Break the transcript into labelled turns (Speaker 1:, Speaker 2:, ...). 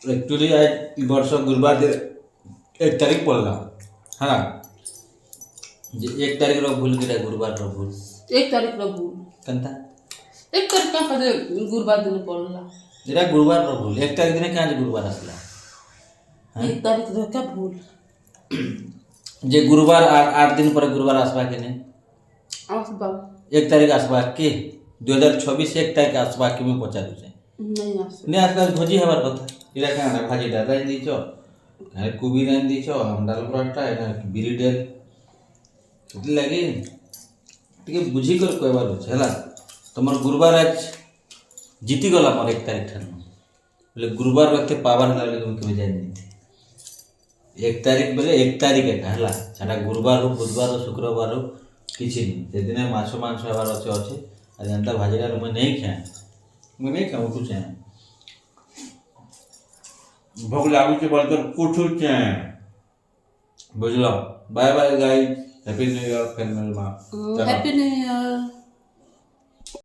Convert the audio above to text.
Speaker 1: actually आज वर्ष गुरुवार दिन 1 तारीख पड़ला हाँ जे 1 तारीख रो भूल गया गुरुवार रो भूल
Speaker 2: 1 तारीख रो भूल
Speaker 1: कंता
Speaker 2: 1 तारीख का पदे गुरुवार दिन पड़ला
Speaker 1: एरा गुरुवार रो भूल 1 तारीख दिन क्या गुरुवार आसला
Speaker 2: 1 तारीख रो क्या भूल
Speaker 1: जे गुरुवार 8 दिन पर गुरुवार आसबा के नहीं
Speaker 2: आसबा
Speaker 1: 1 तारीख आसबा के 2026 1 तारीख आसबा के मैं पचारू से
Speaker 2: नहीं आस
Speaker 1: नहीं आसला भोजी हमार कथा एरा क्या ना भाजी डाल राइन दीचो घरे कुबी राइन दीचो हम डाल पराठा एना बिरी डेल इतनी लगी टिके बुझी कर कहबार अछि हला तमर गुरुवार आज जीती गला मोर 1 तारीख ठान बोले गुरुवार एते पावर हला ले केबे जानि नहीं 1 तारीख बोले 1 तारीख एका हला छाड़ा गुरुवार हो बुधवार हो शुक्रवार हो किछि नहीं से दिन माछ मांस हबार अछि अछि आ जनता भाजी डाल मैं नहीं खाए मैं नहीं खाऊं कुछ है भोग लागू के बलकर कुछ है बुझलो bye bye guys happy new year family मा
Speaker 2: हैप्पी न्यू ईयर